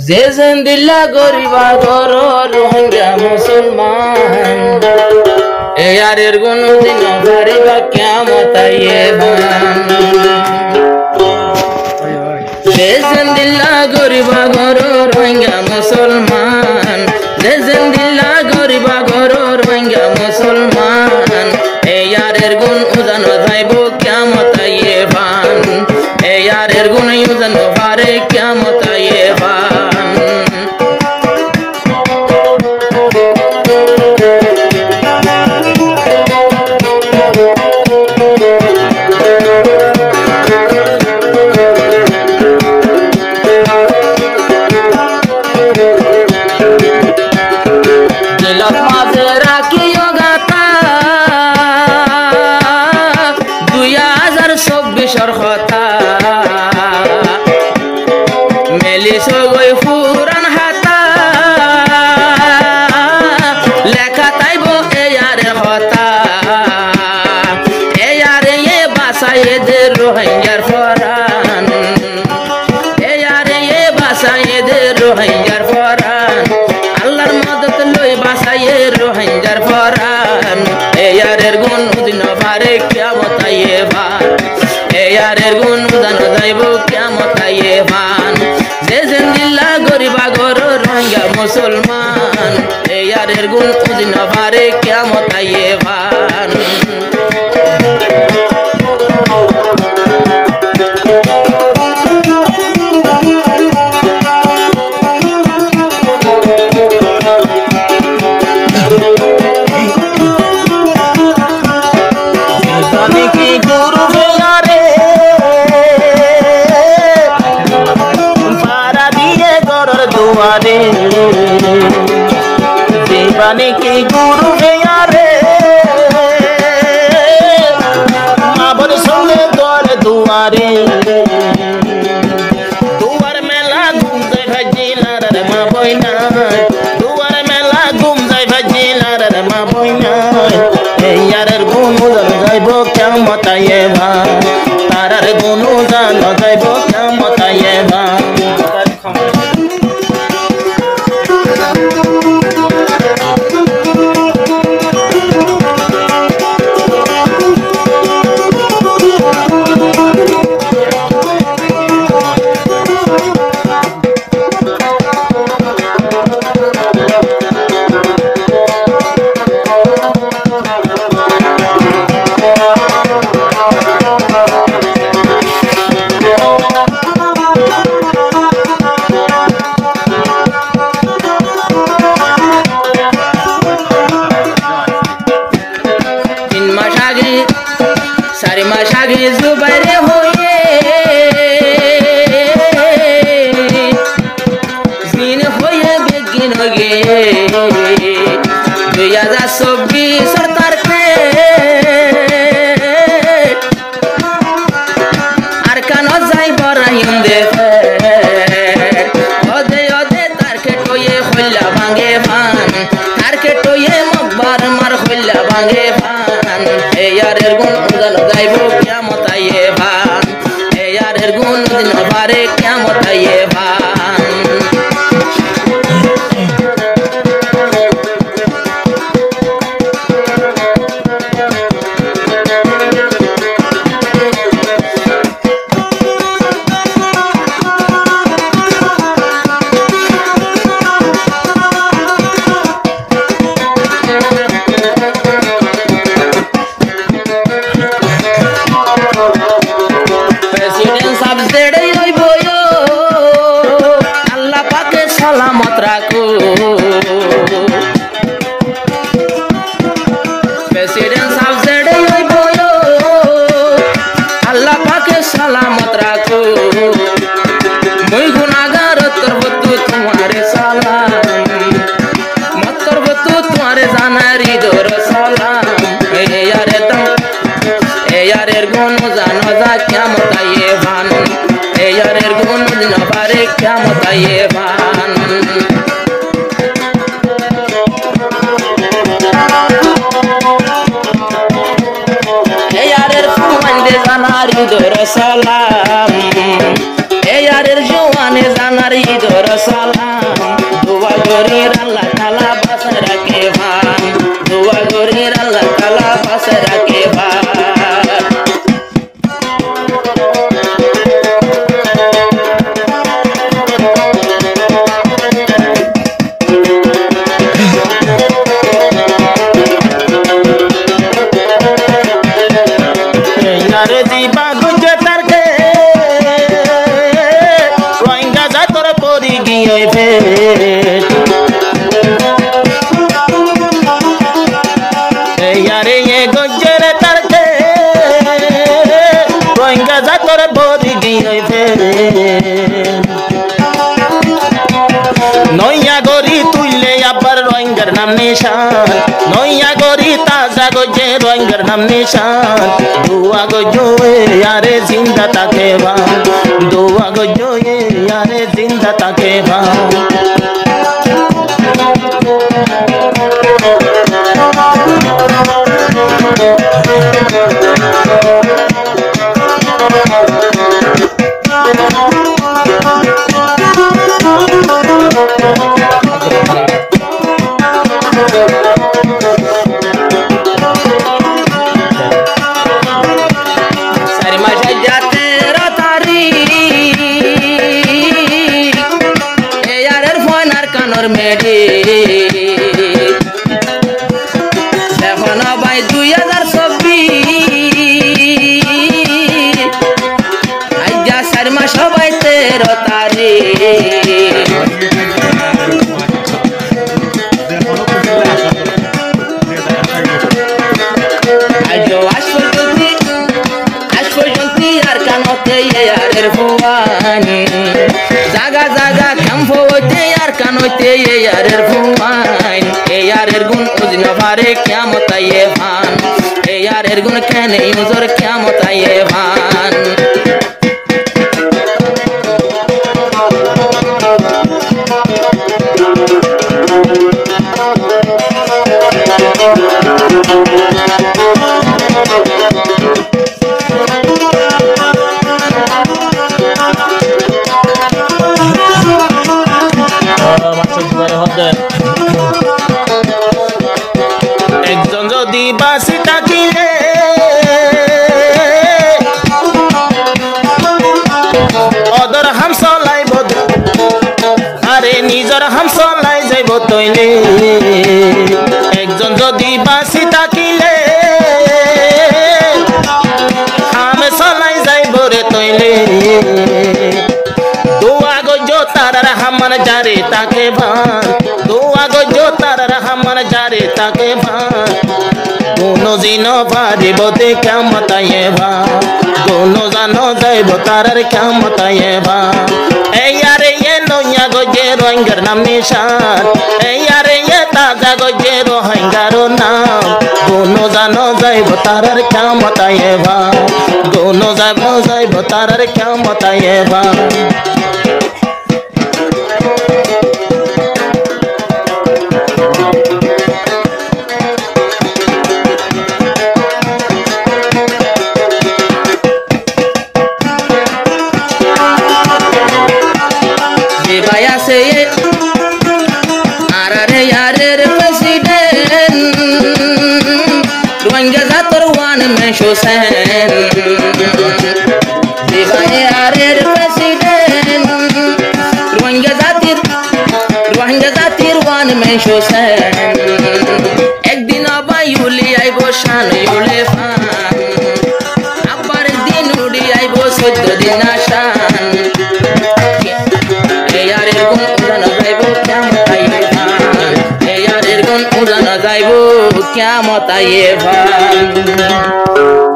যে জিন্দিল্লা গরিবা গর রোহিঙ্গা মুসলমান এ ইয়ারের গুণ দিন ভারিবা কিয়ামত আইবান যে জিন্দিল্লা গরিবা গর রোহিঙ্গা মুসলমান যে জিন্দিল্লা গরিবা গর রোহিঙ্গা মুসলমান এ ইয়ারের গুণ উজান যাইব কিয়ামত আইবান এ ইয়ারের গুণ উজান ভারে কিয়ামত আইবান রোহিঙ্গার ফরান এ ইয়ারে এ বাসায়েদের রোহিঙ্গার ফরান আল্লাহর মদদ লই বাসায়ে রোহিঙ্গার ফরান এ ইয়ারের গুণ উদিন পারে কিয়ামত আইবান এ ইয়ারের গুণ উদান যাইব কিয়ামত আইবান যে জিন্দিল্লা গরিবা গর রোহিঙ্গা মুসলমান এ ইয়ারের গুণ উদিন পারে কিয়ামত আইবান जीवानी की गुरु यारे माबर सुने द्वार दुआरे दुआर मेला घूम जाए भजीला रे मा बोइना दुआर मेला घूम जाए भजीला रे मा बोइना ए यारेर गुनु जान जाइबो कियामत आइबा तारार गुनु जान जाइबो कियामत आइबा जुबारे होए जिन होए बेगिन गे 2024 सरकार के আর কানো যাই বরাইম দে ওদে ওদে তারকে টয়ে হইলা ভাঙে ভান তারকে টয়ে মকবার মার হইলা ভাঙে ভান এ ইয়ারের গুণ উদান যাইব কিয়ামত আইবান এ ইয়ারের গুণ দিন পারে কিয়ামত আইবান सलामत राखो प्रेसिडेंट साहब जेडे बोलो अल्लाह पाके सलामत राखो मुई गुनाहगार तरबतु तुम्हारे सलाम मत तरबतु तुम्हारे जानारी दोर सलाम ए यारे गुण जानो जा कियामत आइबान ए यारे गुण दिन पारे कियामत आइबान ए यारे फुमांदे जानारी दोर सलाम ए यारे जवाने जानारी ঈদর সালাম দোয়া করির আল্লাহ তাআলা বাসা রাখে ভান দোয়া করির আল্লাহ তাআলা বাসা রাখে ভান यारे दीपा गुजे तरके रोहिंगा जा तोर पोरी गियोय फे यारे ये गुजर तरके रोहिंगा जा तोर पोरी गियोय फे नैया गोरी तुले आবার रोहिंगार नाम निशान नैया गोरी ताजा गोजे रोहिंगार नाम निशान दुआ गोजोए यारे जिंदा ताके बा दुआ गोजोए यारे जिंदा ताके बा দেখনা ভাই 2024 আইজা 4 মাস সবাই 13 তারিখ আজও আজ পর্যন্ত আর কানতে ইয়ারের ফুয়ানি জাগা জাগা ক্যাম্প হইতে আর কানতে ইয়ারের ফুয়ান ইয়ারের গুণ উজনা পারে কিয়ামত আয়ে ভান ইয়ারের গুণ কেনে ইউজর কিয়ামত আয়ে ভান একজন যদি বাসি থাকিলে অদর হাম চলাইব আরে নিজর হাম চলাই যাইব তৈলে একজন যদি বাসি থাকিলে হাম চলাই যাইব রে তৈলে দোয়া গজো তার রহমান জারে তাকে ভান দোয়া গজো তার রহমান জারে তাকে ভান কোনো জিন পারিবতে কিয়ামত আয়ে ভান কোনো জানো যাইব তারার কিয়ামত আয়ে ভান এই আরে এ নয়া গজে রোহিঙ্গার নাম নিশান এই আরে এ তাজা গজে রোহিঙ্গার নাম কোনো জানো যাইব তারার কিয়ামত আয়ে ভান কোনো জানো যাইব তারার কিয়ামত আয়ে ভান আরে ইয়ারের প্রেসিডেন্ট রোহিঙ্গা জাতর ওয়ান মেশ হোসেন ইয়ারের প্রেসিডেন্ট রোহিঙ্গা জাতির ওয়ান মেশ হোসেন একদিন আবার ইউলি আইব শান ইউলে ফান আবার দিন উড়ি আইব 14 দিন আসান ইয়ারের গুণ উড়ানো যাইব কিয়ামত আয়ে ভান ইয়ারের গুণ উড়ানো যাইব কিয়ামত আয়ে ভান